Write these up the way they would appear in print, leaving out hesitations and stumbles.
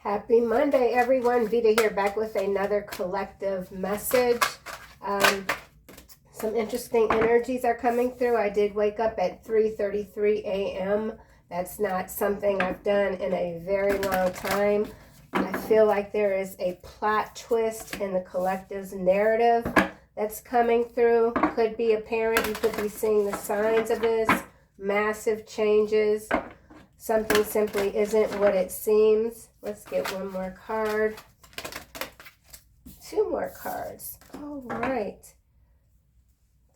Happy Monday, everyone. Vita here, back with another collective message. Some interesting energies are coming through. I did wake up at 3:33 a.m. That's not something I've done in a very long time. I feel like there is a plot twist in the collective's narrative that's coming through. Could be apparent. You could be seeing the signs of this. Massive changes. Something simply isn't what it seems. Let's get one more card. Two more cards. All right.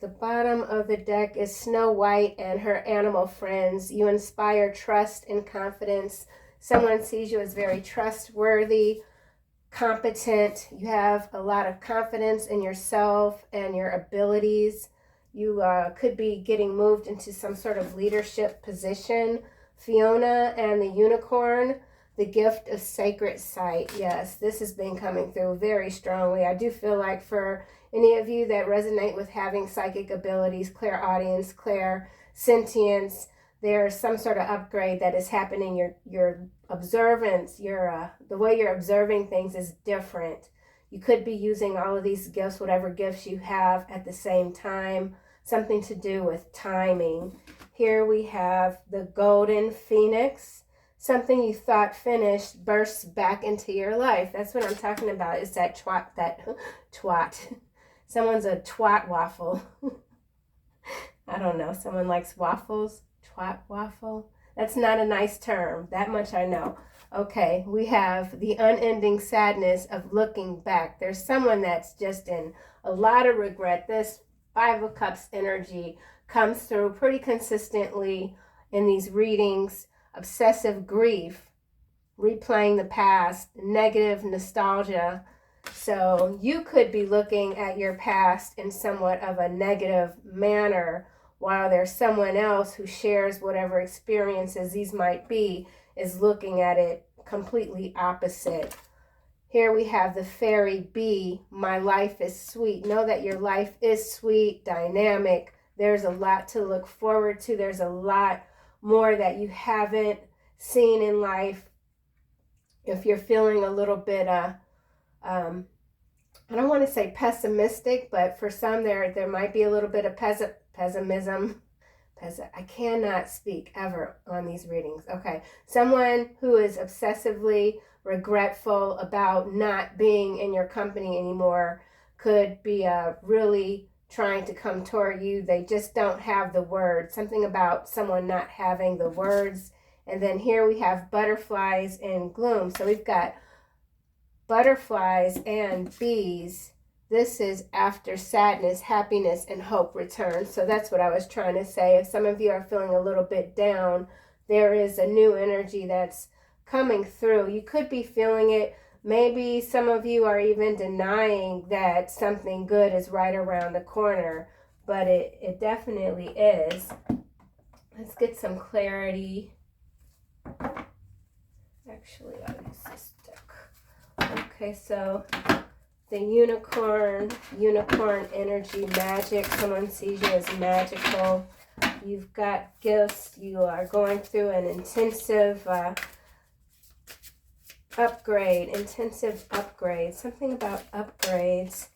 The bottom of the deck is Snow White and her animal friends. You inspire trust and confidence. Someone sees you as very trustworthy, competent. You have a lot of confidence in yourself and your abilities. You could be getting moved into some sort of leadership position. Fiona and the unicorn, the gift of sacred sight. Yes, this has been coming through very strongly. I do feel like for any of you that resonate with having psychic abilities, clairaudience, clairsentience, there's some sort of upgrade that is happening. Your observance, the way you're observing things is different. You could be using all of these gifts, whatever gifts you have, at the same time. Something to do with timing. Here we have the golden phoenix. Something you thought finished bursts back into your life. That's what I'm talking about. Is that twat. Someone's a twat waffle. I don't know. Someone likes waffles. Twat waffle. That's not a nice term. That much I know. Okay, we have the unending sadness of looking back. There's someone that's just in a lot of regret. This Five of Cups energy comes through pretty consistently in these readings. Obsessive grief, replaying the past, negative nostalgia. So you could be looking at your past in somewhat of a negative manner, while there's someone else who shares whatever experiences these might be, is looking at it completely opposite. Here we have the fairy bee. My life is sweet. Know that your life is sweet, dynamic. There's a lot to look forward to. There's a lot more that you haven't seen in life. If you're feeling a little bit, I don't want to say pessimistic, but for some there might be a little bit of pessimism. I cannot speak ever on these readings. Okay, someone who is obsessively regretful about not being in your company anymore could be really trying to come toward you. They just don't have the words. Something about someone not having the words. And then here we have butterflies and gloom. So we've got butterflies and bees. This is after sadness, happiness, and hope return. So that's what I was trying to say. If some of you are feeling a little bit down, there is a new energy that's coming through. You could be feeling it. Maybe some of you are even denying that something good is right around the corner, but it definitely is. Let's get some clarity. Actually, I'll use this deck. Okay, so the unicorn energy, magic. Someone sees you as magical. You've got gifts. You are going through an intensive intensive upgrade. Something about upgrades.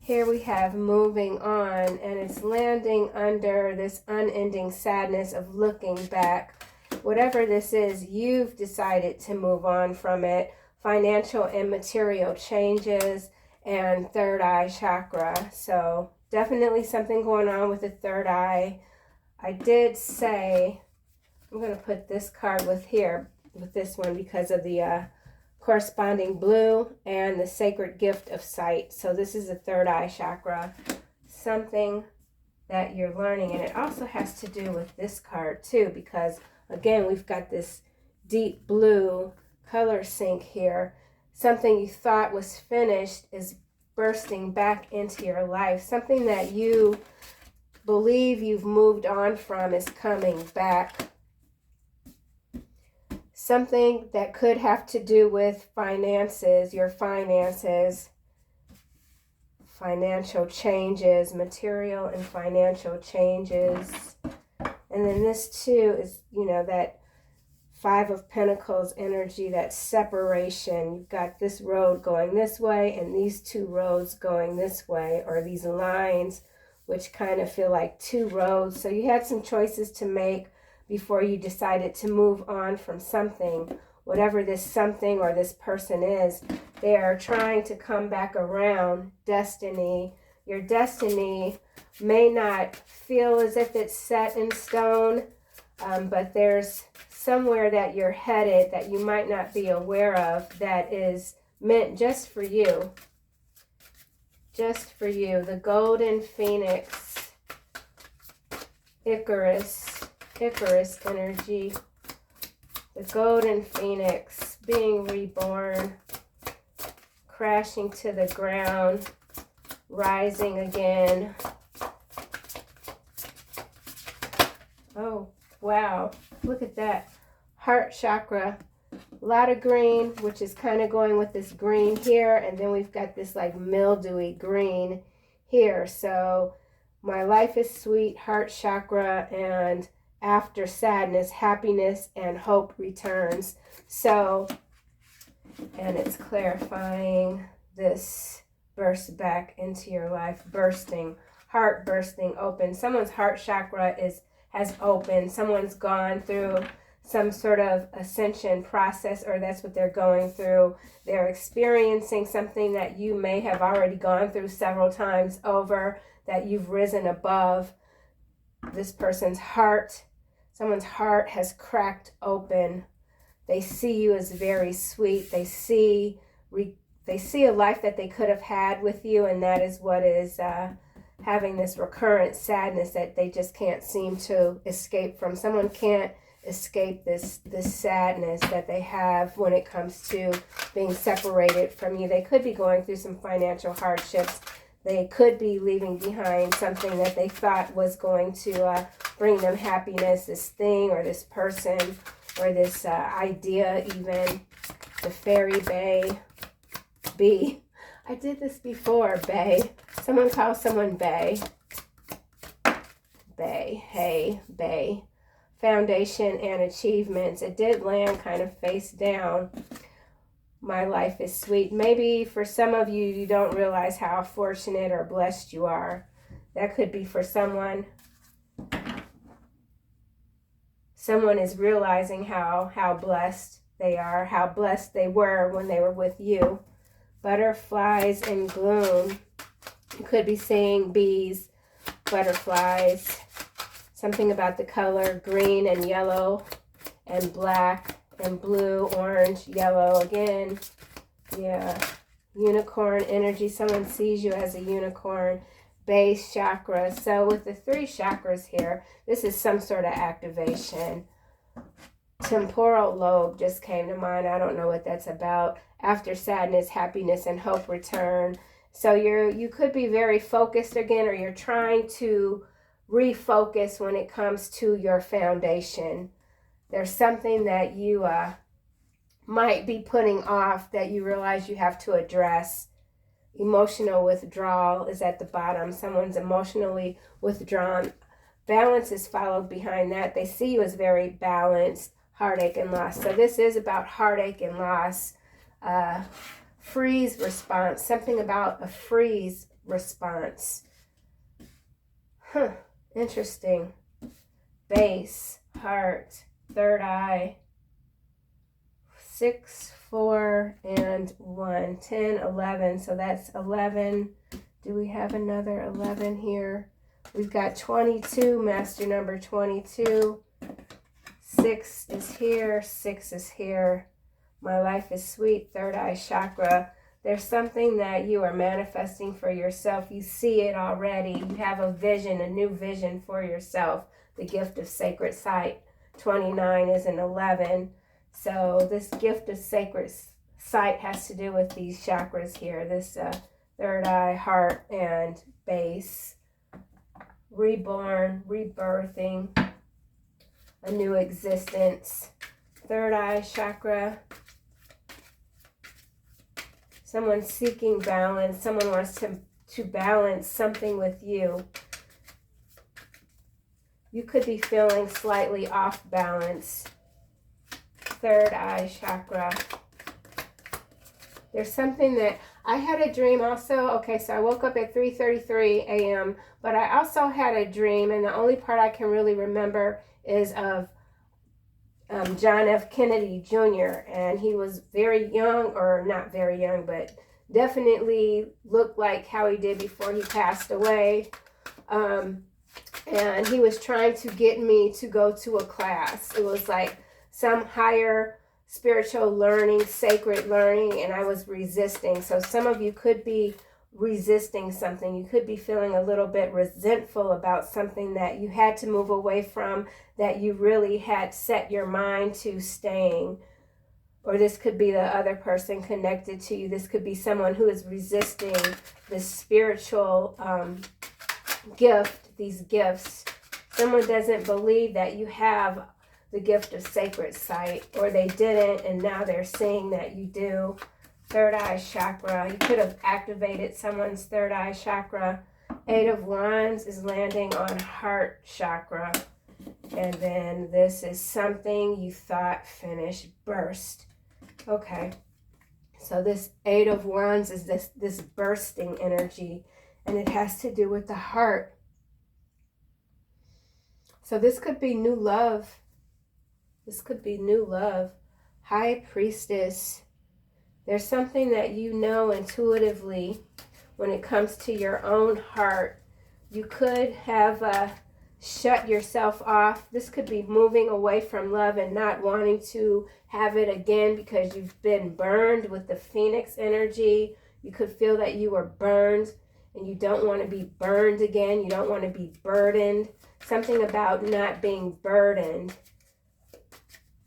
Here we have moving on, and it's landing under this unending sadness of looking back. Whatever this is, you've decided to move on from it. Financial and material changes, and third eye chakra. So definitely something going on with the third eye. I did say, I'm going to put this card with this one because of the corresponding blue and the sacred gift of sight. So this is the third eye chakra, something that you're learning. And it also has to do with this card too, because again, we've got this deep blue color sync here. Something you thought was finished is bursting back into your life. Something that you believe you've moved on from is coming back. Something that could have to do with finances, your finances, financial changes, material and financial changes. And then this too is, that Five of Pentacles energy, that separation. You've got this road going this way and these two roads going this way, or these lines which kind of feel like two roads. So you had some choices to make before you decided to move on from something. Whatever this something or this person is, they are trying to come back around. Destiny. Your destiny may not feel as if it's set in stone, but there's somewhere that you're headed that you might not be aware of that is meant just for you. Just for you. The Golden Phoenix. Icarus energy. The Golden Phoenix being reborn. Crashing to the ground. Rising again. Oh, wow. Look at that. Heart chakra. A lot of green, which is kind of going with this green here. And then we've got this like mildewy green here. So my life is sweet, heart chakra, and after sadness, happiness and hope returns. So, and it's clarifying this burst back into your life, bursting, heart bursting open. Someone's heart chakra has opened. Someone's gone through some sort of ascension process, or that's what they're going through. They're experiencing something that you may have already gone through several times over, that you've risen above. This person's heart, someone's heart has cracked open. They see you as very sweet. They see a life that they could have had with you, and that is what is having this recurrent sadness that they just can't seem to escape from. Someone can't escape this sadness that they have when it comes to being separated from you. They could be going through some financial hardships. They could be leaving behind something that they thought was going to bring them happiness, this thing or this person or this idea even. The Fairy Bay. B. I did this before, Bay. Someone calls someone Bay. Bay. Hey, Bay. Foundation and achievements. It did land kind of face down. My life is sweet. Maybe for some of you, you don't realize how fortunate or blessed you are. That could be for someone. Someone is realizing how blessed they are, how blessed they were when they were with you. Butterflies and gloom. You could be seeing bees, butterflies. Something about the color green and yellow and black and blue, orange, yellow again. Yeah. Unicorn energy. Someone sees you as a unicorn. Base chakra. So with the 3 chakras here, this is some sort of activation. Temporal lobe just came to mind. I don't know what that's about. After sadness, happiness, and hope return. So you could be very focused again, or you're trying to refocus when it comes to your foundation. There's something that you might be putting off that you realize you have to address. Emotional withdrawal is at the bottom. Someone's emotionally withdrawn. Balance is followed behind that. They see you as very balanced. Heartache and loss. So this is about heartache and loss. Freeze response. Something about a freeze response. Interesting. Base, heart, third eye. 6, 4, and 1. 10, 11. So that's 11. Do we have another 11 here? We've got 22, master number 22. 6 is here. 6 is here. My life is sweet. Third eye chakra. There's something that you are manifesting for yourself. You see it already. You have a vision, a new vision for yourself. The gift of sacred sight. 29 is an 11. So this gift of sacred sight has to do with these chakras here. This third eye, heart, and base. Reborn, rebirthing, a new existence. Third eye chakra. Someone seeking balance. Someone wants to balance something with you. You could be feeling slightly off balance. third eye chakra. There's something that I had a dream also. Okay, so I woke up at 3:33 a.m., but I also had a dream, and the only part I can really remember is of John F. Kennedy Jr., and he was very young, or not very young, but definitely looked like how he did before he passed away. And he was trying to get me to go to a class. It was like some higher spiritual learning, sacred learning, and I was resisting. So some of you could be resisting something. You could be feeling a little bit resentful about something that you had to move away from, that you really had set your mind to staying. Or this could be the other person connected to you. This could be someone who is resisting this spiritual gift, these gifts. Someone doesn't believe that you have the gift of sacred sight, or they didn't, and now they're saying that you do. Third eye chakra. You could have activated someone's third eye chakra. 8 of Wands is landing on heart chakra. And then this is something you thought finished, burst. Okay. So this 8 of Wands is this bursting energy, and it has to do with the heart. So this could be new love. This could be new love. High Priestess. There's something that you know intuitively when it comes to your own heart. You could have shut yourself off. This could be moving away from love and not wanting to have it again because you've been burned with the Phoenix energy. You could feel that you were burned and you don't want to be burned again. You don't want to be burdened. Something about not being burdened.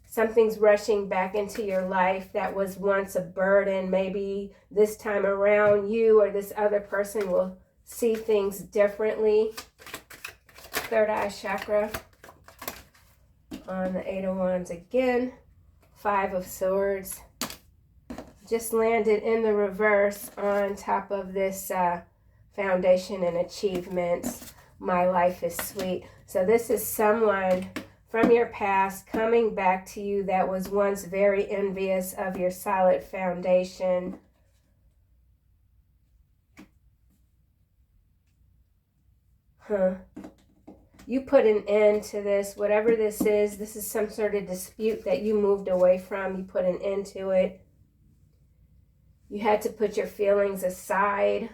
Something's rushing back into your life that was once a burden. Maybe this time around you or this other person will see things differently. Third eye chakra on the 8 of Wands again. 5 of Swords. Just landed in the reverse on top of this foundation and achievements. My life is sweet. So this is someone from your past coming back to you that was once very envious of your solid foundation. You put an end to this. Whatever this is some sort of dispute that you moved away from. You put an end to it. You had to put your feelings aside.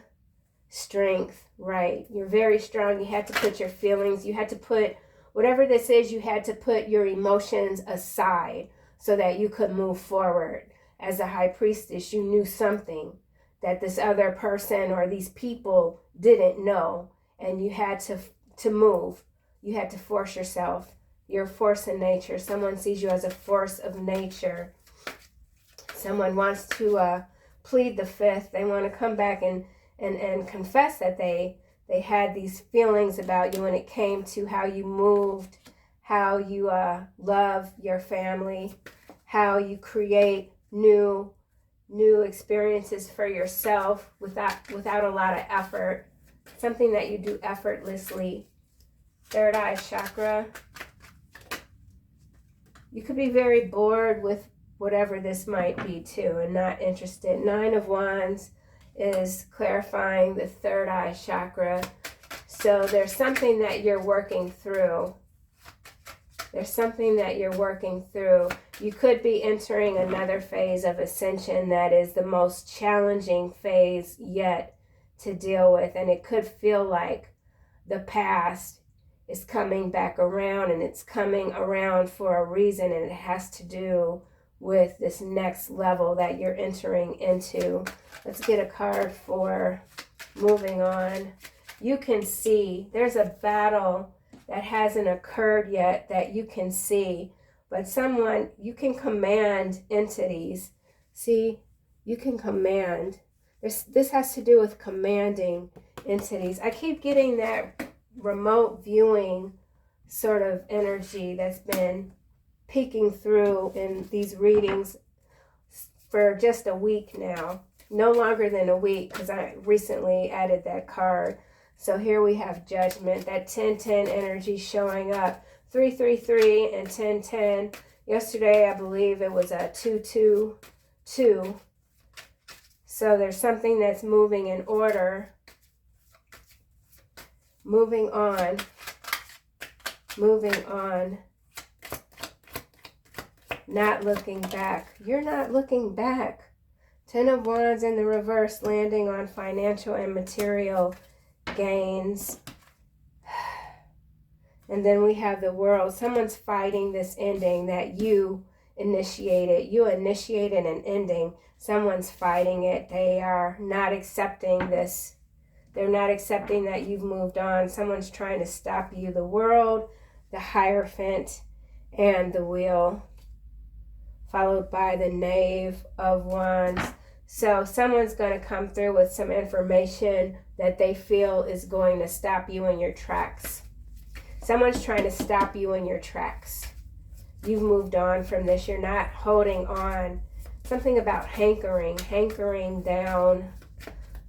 Strength, right. You're very strong. You had to put your feelings, you had to put, whatever this is, you had to put your emotions aside so that you could move forward. As a High Priestess, you knew something that this other person or these people didn't know, and you had to move. You had to force yourself. You're a force in nature. Someone sees you as a force of nature. Someone wants to plead the fifth. They want to come back and confess that they had these feelings about you when it came to how you moved, how you love your family, how you create new experiences for yourself without a lot of effort, something that you do effortlessly. Third eye chakra. You could be very bored with whatever this might be too and not interested. 9 of Wands is clarifying the third eye chakra. So there's something that you're working through. There's something that you're working through. You could be entering another phase of ascension that is the most challenging phase yet to deal with. And it could feel like the past is coming back around, and it's coming around for a reason, and it has to do with this next level that you're entering into. Let's get a card for moving on. You can see there's a battle that hasn't occurred yet that you can see, but someone, you can command entities. See, you can command. This has to do with commanding entities. I keep getting that remote viewing sort of energy that's been peeking through in these readings for just a week now. No longer than a week, because I recently added that card. So here we have Judgment, that 10-10 energy showing up. 3-3-3 and 10-10 Yesterday, I believe it was a 222. So there's something that's moving in order. Moving on. Moving on. Not looking back. You're not looking back. 10 of Wands in the reverse, landing on financial and material gains. And then we have the World. Someone's fighting this ending that you initiated. You initiated an ending. Someone's fighting it. They are not accepting this. They're not accepting that you've moved on. Someone's trying to stop you. The World, the Hierophant, and the Wheel, followed by the Knave of Wands. So someone's going to come through with some information that they feel is going to stop you in your tracks. Someone's trying to stop you in your tracks. You've moved on from this. You're not holding on. Something about hankering down.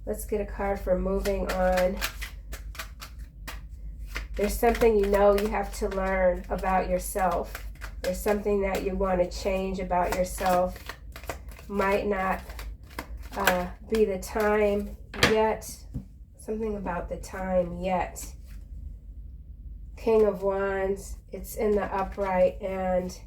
Let's get a card for moving on. There's something you know you have to learn about yourself. There's something that you want to change about yourself. Might not be the time yet. Something about the time yet. King of Wands, it's in the upright, and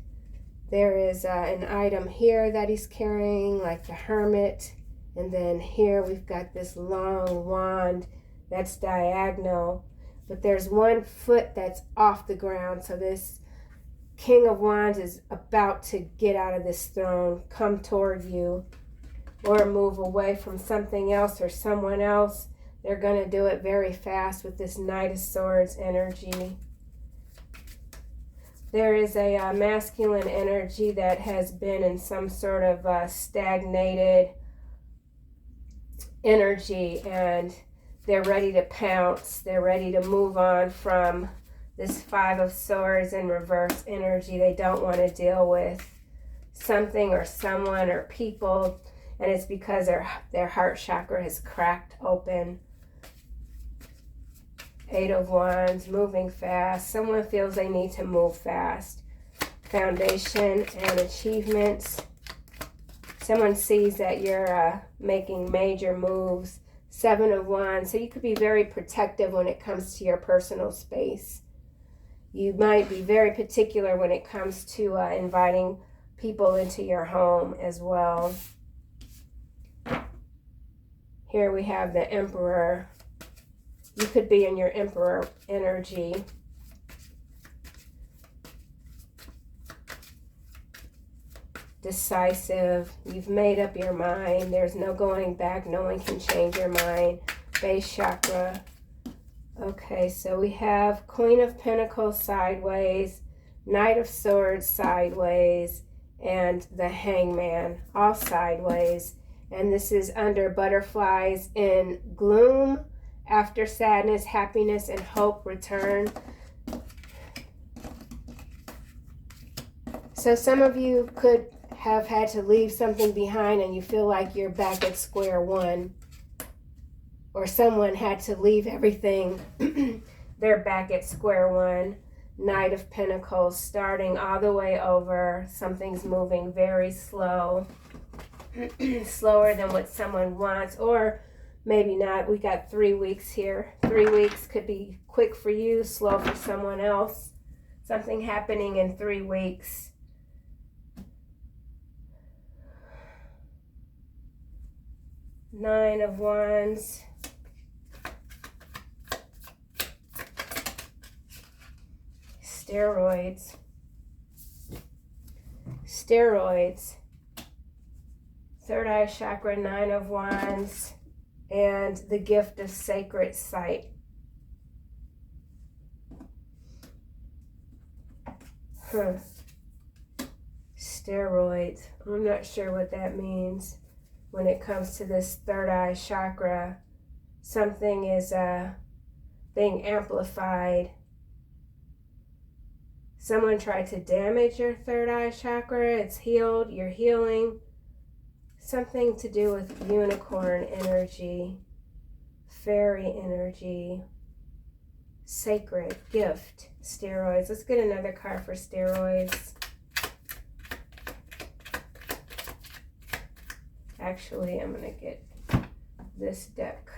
there is an item here that he's carrying, like the Hermit. And then here we've got this long wand that's diagonal, but there's one foot that's off the ground. So this King of Wands is about to get out of this throne, come toward you, or move away from something else or someone else. They're going to do it very fast with this Knight of Swords energy. There is a masculine energy that has been in some sort of stagnated energy, and they're ready to pounce. They're ready to move on from this Five of Swords in reverse energy. They don't want to deal with something or someone or people, and it's because their heart chakra has cracked open. Eight of Wands, moving fast. Someone feels they need to move fast. Foundation and achievements. Someone sees that you're making major moves. Seven of Wands. So you could be very protective when it comes to your personal space. You might be very particular when it comes to inviting people into your home as well. Here we have the Emperor. You could be in your Emperor energy. Decisive. You've made up your mind. There's no going back. No one can change your mind. Base chakra. Okay, so we have Queen of Pentacles sideways, Knight of Swords sideways, and the Hangman all sideways. And this is under Butterflies in Gloom. After sadness, happiness, and hope return. So some of you could have had to leave something behind and you feel like you're back at square one. Or someone had to leave everything. They're back at square one. Knight of Pentacles, starting all the way over. Something's moving very slow. Slower than what someone wants, or maybe not. We got 3 weeks here. 3 weeks could be quick for you, slow for someone else. Something happening in 3 weeks. Nine of Wands. Steroids. Steroids. Third eye chakra, Nine of Wands, and the gift of sacred sight. Steroids. I'm not sure what that means when it comes to this third eye chakra. Something is being amplified. Someone tried to damage your third eye chakra. It's healed. You're healing. Something to do with unicorn energy, fairy energy, sacred gift, steroids. Let's get another card for steroids. Actually, I'm going to get this deck.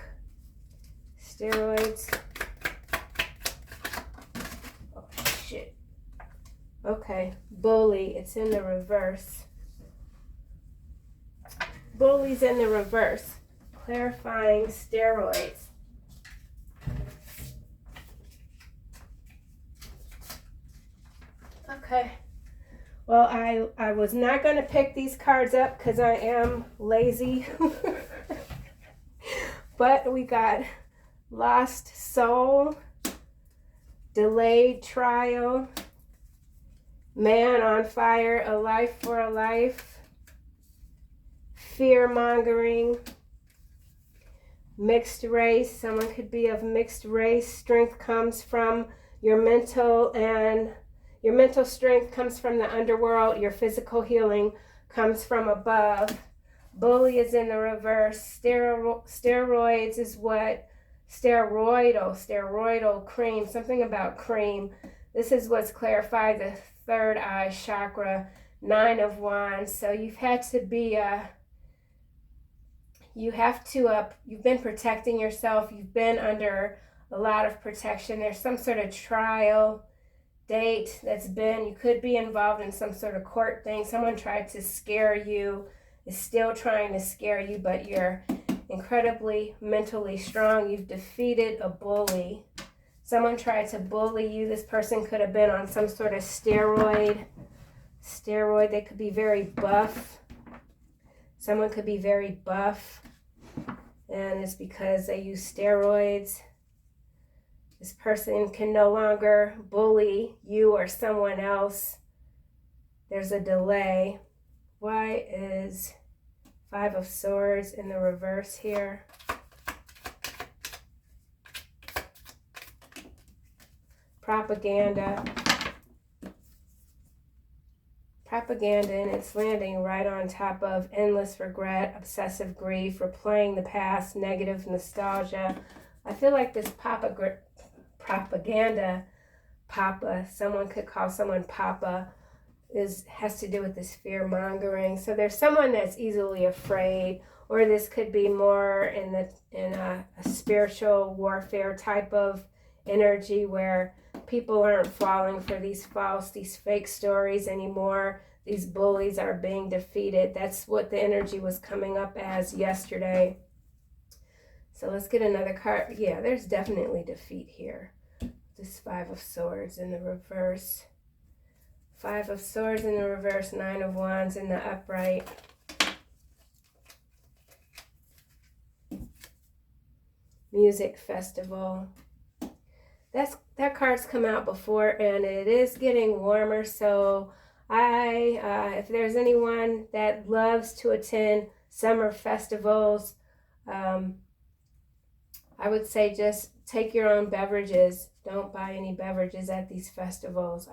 Steroids. Oh, shit. Okay. Bully. It's in the reverse. Bully's in the reverse. Clarifying steroids. Okay. Well, I was not going to pick these cards up because I am lazy. But we got Lost Soul, Delayed Trial, Man on Fire, A Life for a Life, Fear-mongering, Mixed race. Someone could be of mixed race. Strength comes from your mental, and your mental strength comes from the underworld. Your physical healing comes from above. Bully is in the reverse. Steroids is what? Steroidal cream. Something about cream. This is what's clarified the third eye chakra. 9 of Wands. So you've had to be you've been protecting yourself. You've been under a lot of protection. There's some sort of trial date that's been, you could be involved in some sort of court thing. Someone tried to scare you, is still trying to scare you, but you're incredibly mentally strong. You've defeated a bully. Someone tried to bully you. This person could have been on some sort of steroid. They could be very buff. Someone could be very buff, and it's because they use steroids. This person can no longer bully you or someone else. There's a delay. Why is 5 of Swords in the reverse here? Propaganda, and it's landing right on top of endless regret, obsessive grief, replaying the past, negative nostalgia. I feel like this propaganda, Papa, someone could call someone Papa, has to do with this fear-mongering. So there's someone that's easily afraid, or this could be more in a spiritual warfare type of energy where people aren't falling for these fake stories anymore. These bullies are being defeated. That's what the energy was coming up as yesterday. So let's get another card. Yeah, there's definitely defeat here. This 5 of Swords in the reverse. 5 of Swords in the reverse, 9 of Wands in the upright. Music festival. That card's come out before, and it is getting warmer. So if there's anyone that loves to attend summer festivals, I would say just take your own beverages. Don't buy any beverages at these festivals.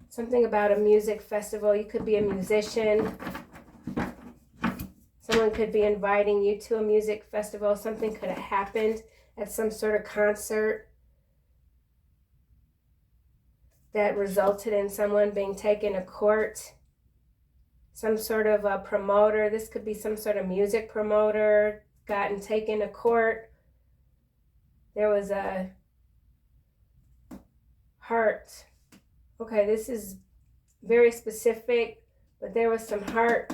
Something about a music festival. You could be a musician. Someone could be inviting you to a music festival. Something could have happened at some sort of concert that resulted in someone being taken to court. Some sort of a promoter. This could be some sort of music promoter gotten taken to court. There was a heart. Okay, this is very specific, but there was some heart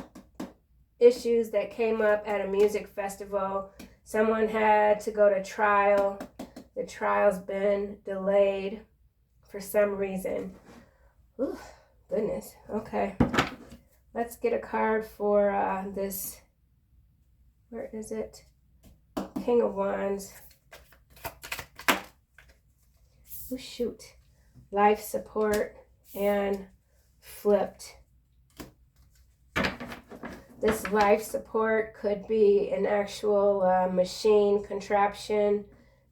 issues that came up at a music festival. Someone had to go to trial. The trial's been delayed for some reason. Ooh, goodness. Okay. Let's get a card for this. Where is it? King of Wands. Oh, shoot. Life support and flipped. This life support could be an actual machine contraption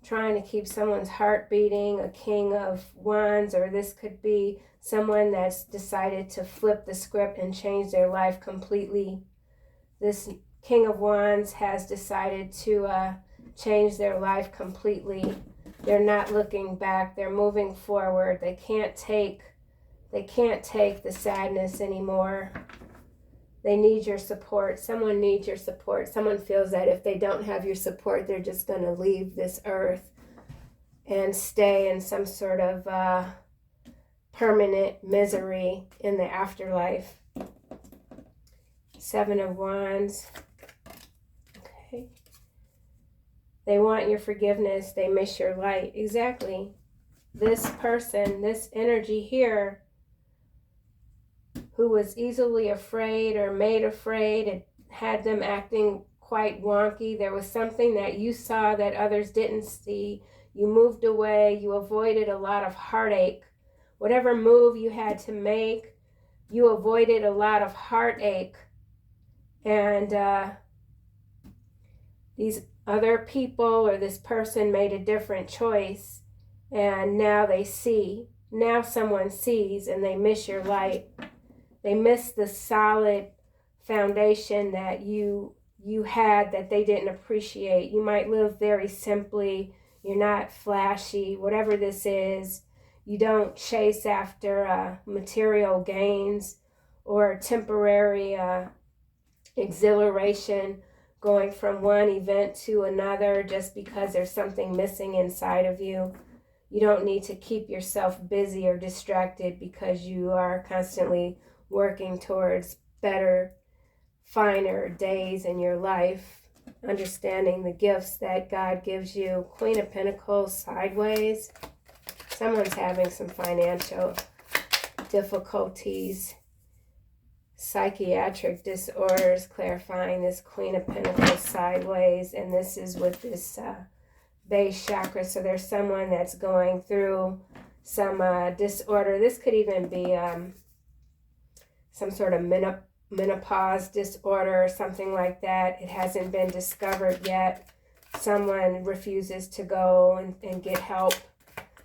trying to keep someone's heart beating, a King of Wands, or this could be someone that's decided to flip the script and change their life completely. This King of Wands has decided to change their life completely. They're not looking back. They're moving forward. They can't take the sadness anymore. They need your support. Someone needs your support. Someone feels that if they don't have your support, they're just going to leave this earth and stay in some sort of permanent misery in the afterlife. 7 of Wands. Okay. They want your forgiveness. They miss your light. Exactly. This person, this energy here, who was easily afraid or made afraid, it had them acting quite wonky. There was something that you saw that others didn't see. You moved away. You avoided a lot of heartache. Whatever move you had to make, you avoided a lot of heartache. And these other people or this person made a different choice, and now they see. Now someone sees, and they miss your light. They miss the solid foundation that you had that they didn't appreciate. You might live very simply. You're not flashy. Whatever this is, you don't chase after material gains or temporary exhilaration, going from one event to another just because there's something missing inside of you. You don't need to keep yourself busy or distracted because you are constantly working towards better, finer days in your life, understanding the gifts that God gives you. Queen of Pentacles sideways. Someone's having some financial difficulties. Psychiatric disorders, clarifying this Queen of Pentacles sideways, and this is with this base chakra. So there's someone that's going through some disorder. This could even be some sort of menopause disorder or something like that. It hasn't been discovered yet. Someone refuses to go and get help.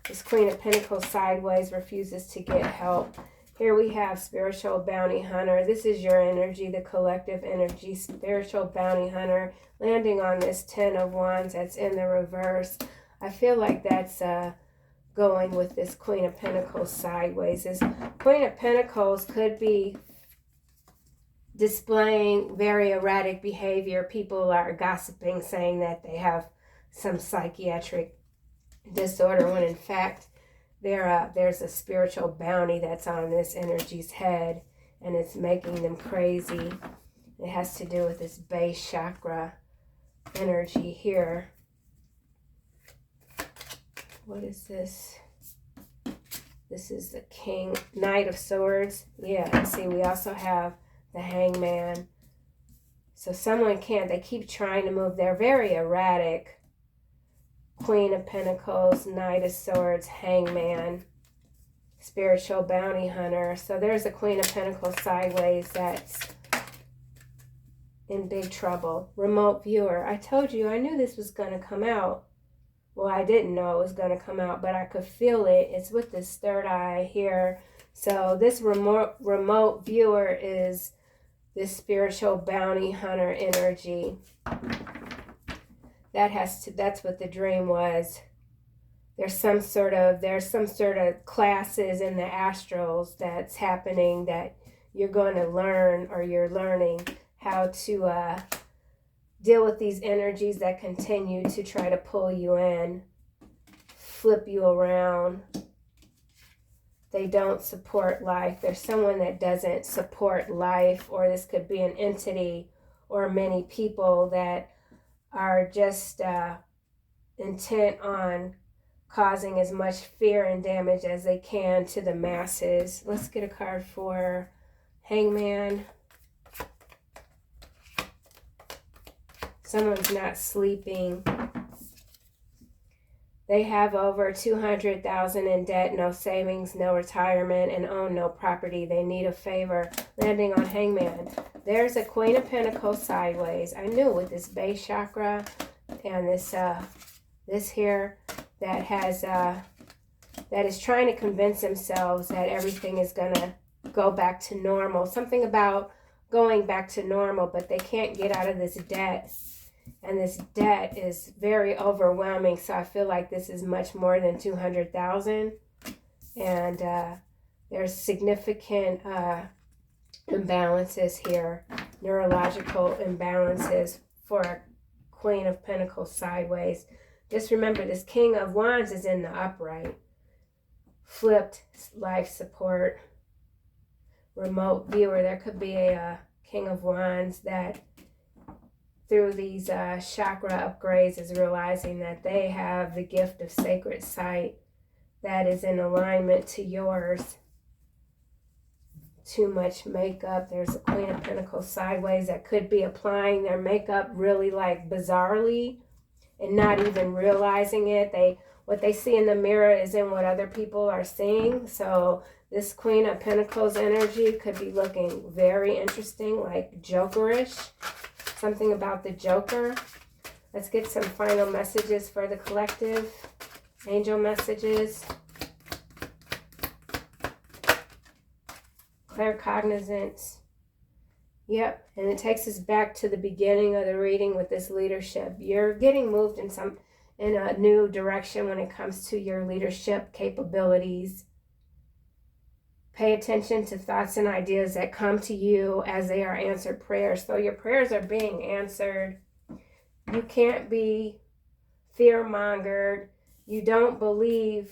This Queen of Pentacles sideways refuses to get help. Here we have Spiritual Bounty Hunter. This is your energy, the collective energy. Spiritual Bounty Hunter landing on this 10 of Wands that's in the reverse. I feel like that's going with this Queen of Pentacles sideways. This Queen of Pentacles could be displaying very erratic behavior. People are gossiping, saying that they have some psychiatric disorder, when in fact there's a spiritual bounty that's on this energy's head, and it's making them crazy. It has to do with this base chakra energy here. What is this? This is the King, Knight of Swords. Yeah, and see, we also have the Hangman. So someone they keep trying to move. They're very erratic. Queen of Pentacles, Knight of Swords, Hangman, Spiritual Bounty Hunter. So there's a Queen of Pentacles sideways that's in big trouble. Remote Viewer. I told you, I knew this was going to come out. Well, I didn't know it was going to come out, but I could feel it. It's with this third eye here. So this remote viewer is this Spiritual Bounty Hunter energy. That's what the dream was. There's some sort of classes in the astrals that's happening that you're going to learn, or you're learning how to deal with these energies that continue to try to pull you in, flip you around. They don't support life. There's someone that doesn't support life, or this could be an entity or many people that are just intent on causing as much fear and damage as they can to the masses. Let's get a card for Hangman. Someone's not sleeping. They have over $200,000 in debt, no savings, no retirement, and own no property. They need a favor. Landing on Hangman. There's a Queen of Pentacles sideways. I knew with this base chakra and this here that has that is trying to convince themselves that everything is gonna go back to normal. Something about going back to normal, but they can't get out of this debt. And this debt is very overwhelming. So I feel like this is much more than 200,000. And there's significant imbalances here, neurological imbalances for a Queen of Pentacles sideways. Just remember, this King of Wands is in the upright. Flipped life support, remote viewer. There could be a King of Wands that through these chakra upgrades is realizing that they have the gift of sacred sight that is in alignment to yours. Too much makeup. There's a Queen of Pentacles sideways that could be applying their makeup really like bizarrely and not even realizing it. What they see in the mirror isn't what other people are seeing. So this Queen of Pentacles energy could be looking very interesting, like Jokerish. Something about the Joker. Let's get some final messages for the collective. Angel messages. Claircognizance. Yep, and it takes us back to the beginning of the reading with this leadership. You're getting moved in a new direction when it comes to your leadership capabilities. Pay attention to thoughts and ideas that come to you as they are answered prayers. So your prayers are being answered. You can't be fear-mongered. You don't believe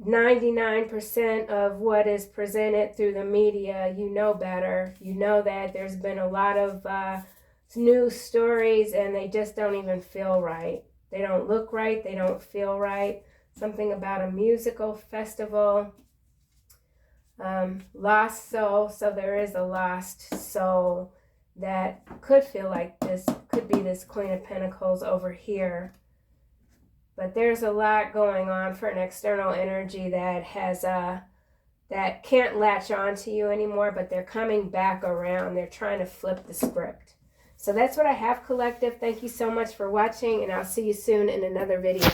99% of what is presented through the media. You know better. You know that there's been a lot of news stories and they just don't even feel right. They don't look right. They don't feel right. Something about a musical festival. Lost soul. So there is a lost soul that could feel like this. Could be this Queen of Pentacles over here. But there's a lot going on for an external energy that has that can't latch on to you anymore, but they're coming back around. They're trying to flip the script. So that's what I have, collective. Thank you so much for watching, and I'll see you soon in another video.